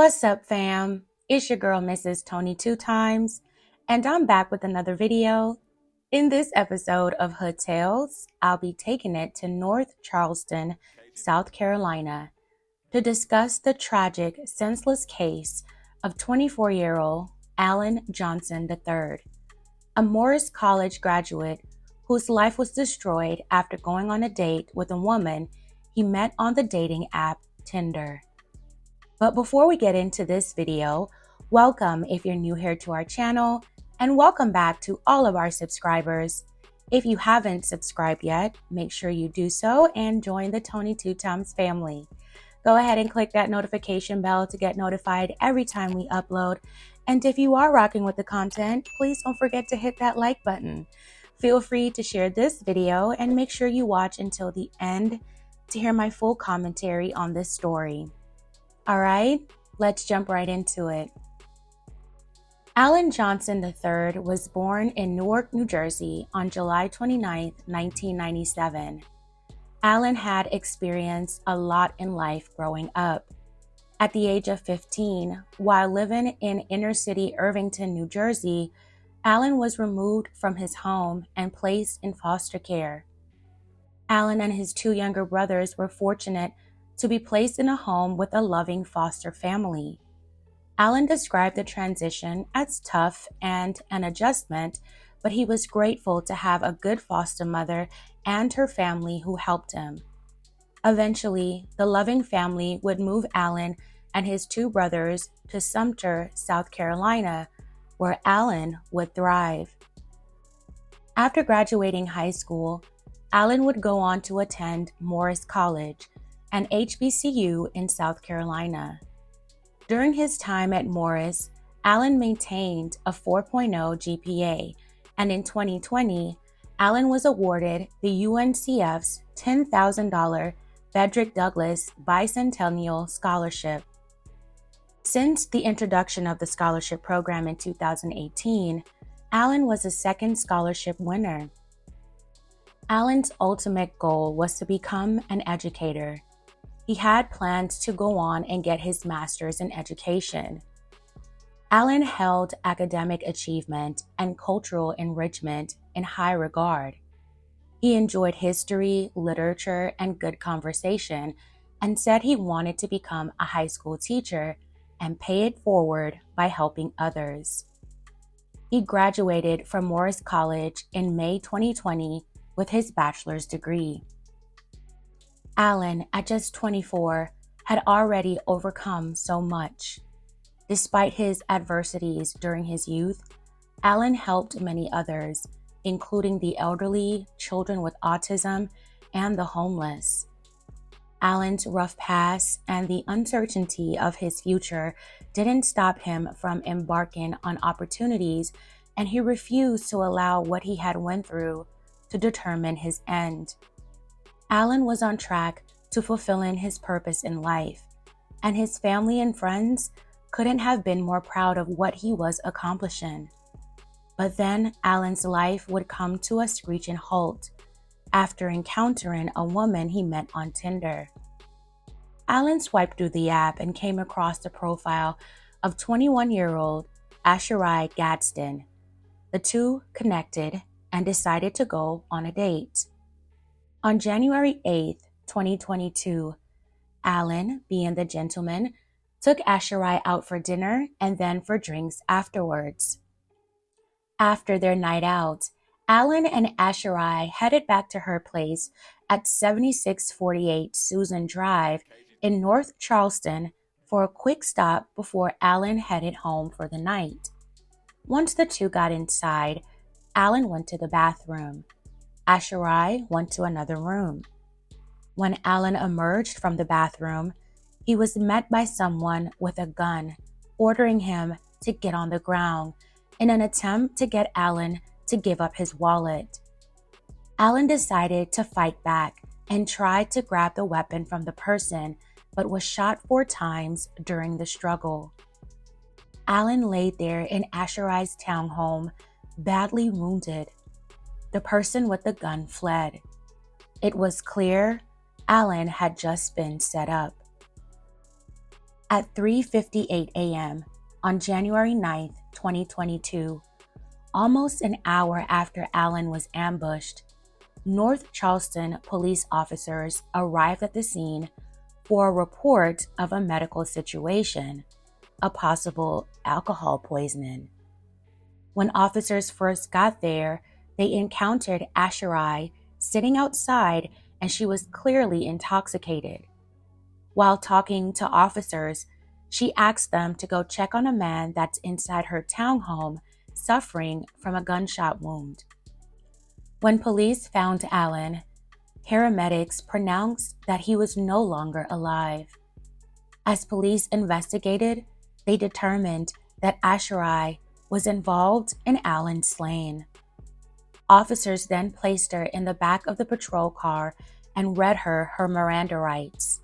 What's up, fam? It's your girl, Mrs. Tony Two Times, and I'm back with another video. In this episode of Hood Tales, I'll be taking it to North Charleston, South Carolina, to discuss the tragic, senseless case of 24-year-old Alan Johnson III, a Morris College graduate whose life was destroyed after going on a date with a woman he met on the dating app Tinder. But before we get into this video, welcome if you're new here to our channel, and welcome back to all of our subscribers. If you haven't subscribed yet, make sure you do so and join the Tony Two Times family. Go ahead and click that notification bell to get notified every time we upload. And if you are rocking with the content, please don't forget to hit that like button. Feel free to share this video and make sure you watch until the end to hear my full commentary on this story. All right, let's jump right into it. Alan Johnson III was born in Newark, New Jersey on July 29, 1997. Alan had experienced a lot in life growing up. At the age of 15, while living in inner-city Irvington, New Jersey, Alan was removed from his home and placed in foster care. Alan and his two younger brothers were fortunate to be placed in a home with a loving foster family. Alan described the transition as tough and an adjustment, but he was grateful to have a good foster mother and her family who helped him. Eventually, the loving family would move Alan and his two brothers to Sumter, South Carolina, where Alan would thrive. After graduating high school, Alan would go on to attend Morris College, an HBCU in South Carolina. During his time at Morris, Alan maintained a 4.0 GPA, and in 2020, Alan was awarded the UNCF's $10,000 Frederick Douglass Bicentennial Scholarship. Since the introduction of the scholarship program in 2018, Alan was a second scholarship winner. Alan's ultimate goal was to become an educator. He had plans to go on and get his master's in education. Alan held academic achievement and cultural enrichment in high regard. He enjoyed history, literature, and good conversation, and said he wanted to become a high school teacher and pay it forward by helping others. He graduated from Morris College in May 2020 with his bachelor's degree. Alan, at just 24, had already overcome so much. Despite his adversities during his youth, Alan helped many others, including the elderly, children with autism, and the homeless. Alan's rough past and the uncertainty of his future didn't stop him from embarking on opportunities, and he refused to allow what he had went through to determine his end. Alan was on track to fulfilling his purpose in life, and his family and friends couldn't have been more proud of what he was accomplishing. But then Alan's life would come to a screeching halt after encountering a woman he met on Tinder. Alan swiped through the app and came across the profile of 21-year-old Asherai Gadsden. The two connected and decided to go on a date. On January 8, 2022, Alan, being the gentleman, took Asherai out for dinner and then for drinks afterwards. After their night out, Alan and Asherai headed back to her place at 7648 Susan Drive in North Charleston for a quick stop before Alan headed home for the night. Once the two got inside, Alan went to the bathroom. Asherai went to another room. When Alan emerged from the bathroom, he was met by someone with a gun, ordering him to get on the ground in an attempt to get Alan to give up his wallet. Alan decided to fight back and tried to grab the weapon from the person, but was shot 4 times during the struggle. Alan laid there in Asherai's townhome, badly wounded. The person with the gun fled. It was clear Alan had just been set up. At 3:58 a.m. on January 9, 2022, almost an hour after Allen was ambushed, North Charleston police officers arrived at the scene for a report of a medical situation, a possible alcohol poisoning. When officers first got there, they encountered Asherai sitting outside, and she was clearly intoxicated. While talking to officers, she asked them to go check on a man that's inside her townhome suffering from a gunshot wound. When police found Allen, paramedics pronounced that he was no longer alive. As police investigated, they determined that Asherai was involved in Allen's slaying. Officers then placed her in the back of the patrol car and read her Miranda rights.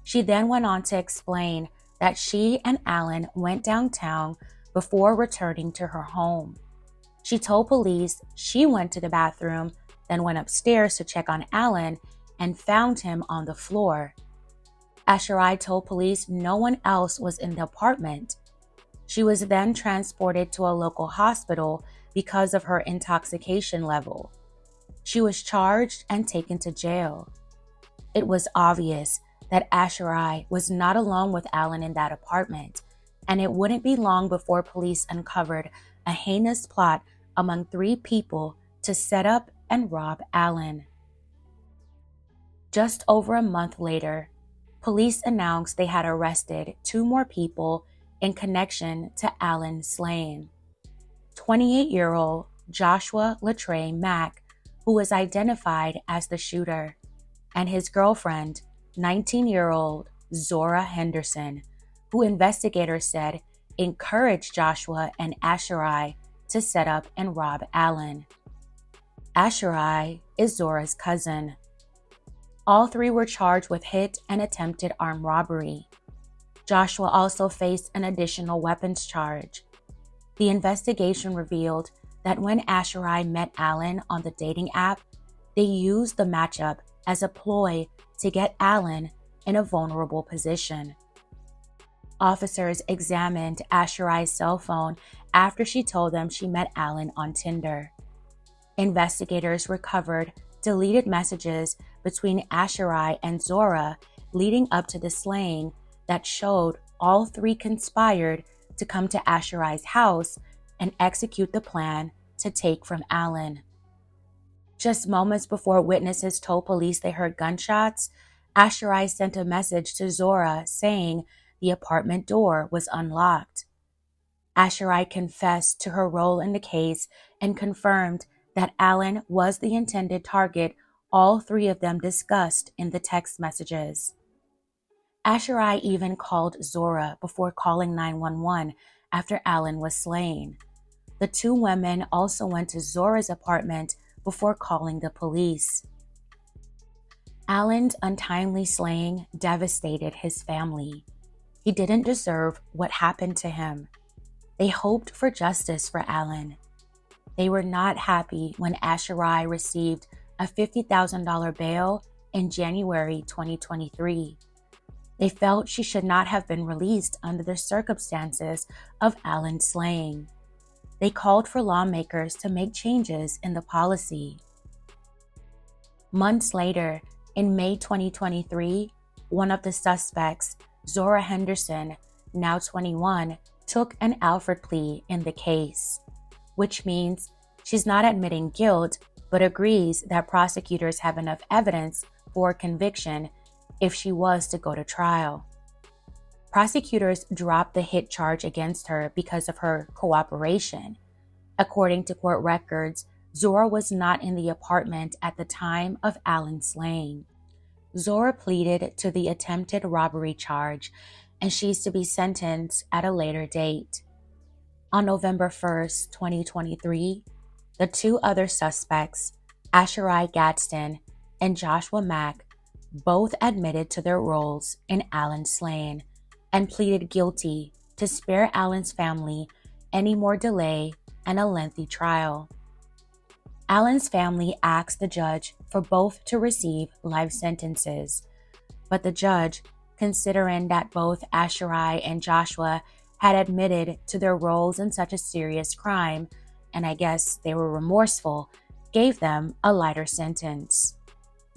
She then went on to explain that she and Allen went downtown before returning to her home. She told police she went to the bathroom, then went upstairs to check on Allen and found him on the floor. Asherai told police no one else was in the apartment. She was then transported to a local hospital because of her intoxication level. She was charged and taken to jail. It was obvious that Asherai was not alone with Allen in that apartment, and it wouldn't be long before police uncovered a heinous plot among 3 people to set up and rob Allen. Just over a month later, police announced they had arrested 2 more people in connection to Allen's slaying. 28-year-old Joshua Latrey Mack, who was identified as the shooter, and his girlfriend, 19-year-old Zora Henderson, who investigators said encouraged Joshua and Asherai to set up and rob Allen. Asherai is Zora's cousin. All 3 were charged with hit and attempted armed robbery. Joshua also faced an additional weapons charge. The investigation revealed that when Asherai met Allen on the dating app, they used the matchup as a ploy to get Allen in a vulnerable position. Officers examined Asherai's cell phone after she told them she met Allen on Tinder. Investigators recovered deleted messages between Asherai and Zora leading up to the slaying that showed all 3 conspired to come to Asherai's house and execute the plan to take from Allen. Just moments before witnesses told police they heard gunshots, Asherai sent a message to Zora saying the apartment door was unlocked. Asherai confessed to her role in the case and confirmed that Allen was the intended target all 3 of them discussed in the text messages. Asherai even called Zora before calling 911 after Allen was slain. The 2 women also went to Zora's apartment before calling the police. Allen's untimely slaying devastated his family. He didn't deserve what happened to him. They hoped for justice for Allen. They were not happy when Asherai received a $50,000 bail in January 2023. They felt she should not have been released under the circumstances of Allen's slaying. They called for lawmakers to make changes in the policy. Months later, in May 2023, one of the suspects, Zora Henderson, now 21, took an Alford plea in the case, which means she's not admitting guilt but agrees that prosecutors have enough evidence for conviction if she was to go to trial. Prosecutors dropped the hit charge against her because of her cooperation. According to court records, Zora was not in the apartment at the time of Allen's slaying. Zora pleaded to the attempted robbery charge, and she's to be sentenced at a later date. On November 1st, 2023, the 2 other suspects, Asherai Gadsden and Joshua Mack, both admitted to their roles in Allen's slaying and pleaded guilty to spare Allen's family any more delay and a lengthy trial. Allen's family asked the judge for both to receive life sentences, but the judge considering that both Asherai and Joshua had admitted to their roles in such a serious crime, and I guess they were remorseful, gave them a lighter sentence.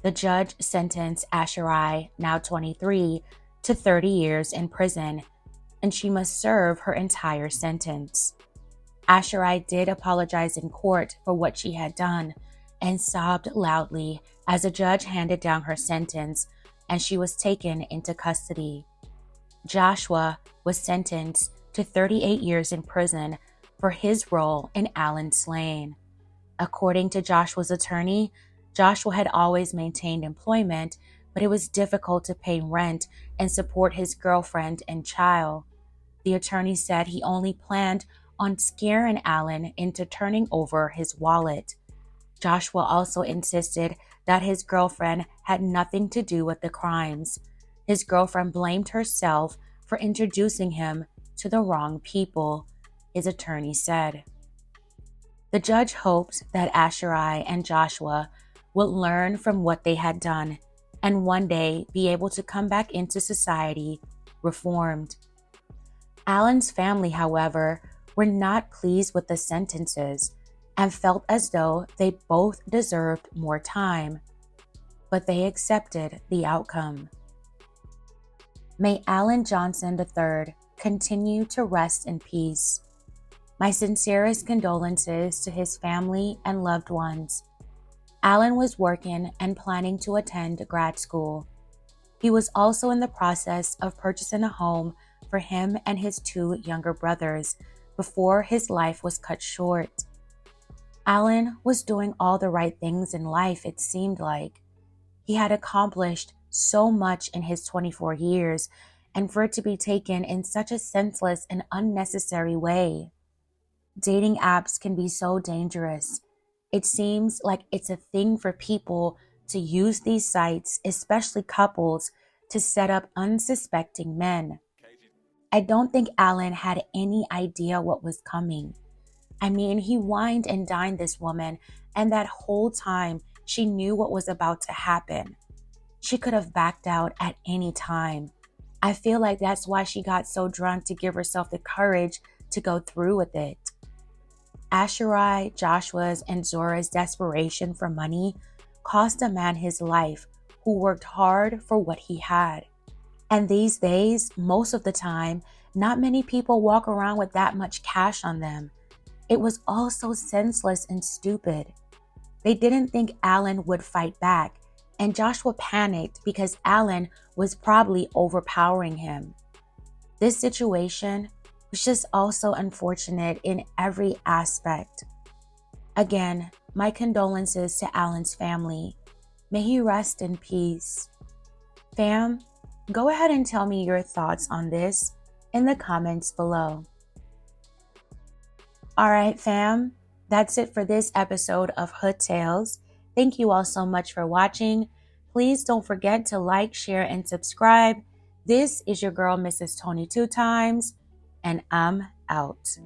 The judge sentenced Asherai, now 23, to 30 years in prison, and she must serve her entire sentence. Asherai did apologize in court for what she had done and sobbed loudly as the judge handed down her sentence, and she was taken into custody. Joshua was sentenced to 38 years in prison for his role in Alan's slaying. According to Joshua's attorney, Joshua had always maintained employment, but it was difficult to pay rent and support his girlfriend and child. The attorney said he only planned on scaring Alan into turning over his wallet. Joshua also insisted that his girlfriend had nothing to do with the crimes. His girlfriend blamed herself for introducing him to the wrong people, his attorney said. The judge hoped that Asherai and Joshua would learn from what they had done and one day be able to come back into society reformed. Alan's family, however, were not pleased with the sentences and felt as though they both deserved more time, but they accepted the outcome. May Alan Johnson III continue to rest in peace. My sincerest condolences to his family and loved ones. Alan was working and planning to attend grad school. He was also in the process of purchasing a home for him and his two younger brothers before his life was cut short. Alan was doing all the right things in life, it seemed like. He had accomplished so much in his 24 years, and for it to be taken in such a senseless and unnecessary way. Dating apps can be so dangerous. It seems like it's a thing for people to use these sites, especially couples, to set up unsuspecting men. I don't think Alan had any idea what was coming. I mean, he wined and dined this woman, and that whole time she knew what was about to happen. She could have backed out at any time. I feel like that's why she got so drunk, to give herself the courage to go through with it. Asherai, Joshua's, and Zora's desperation for money cost a man his life who worked hard for what he had. And these days, most of the time, not many people walk around with that much cash on them. It was all so senseless and stupid. They didn't think Alan would fight back, and Joshua panicked because Alan was probably overpowering him. This situation was just also unfortunate in every aspect. Again, my condolences to Alan's family. May he rest in peace. Fam, go ahead and tell me your thoughts on this in the comments below. All right, fam, that's it for this episode of Hood Tales. Thank you all so much for watching. Please don't forget to like, share, and subscribe. This is your girl, Mrs. Tony 2 Times, and I'm out.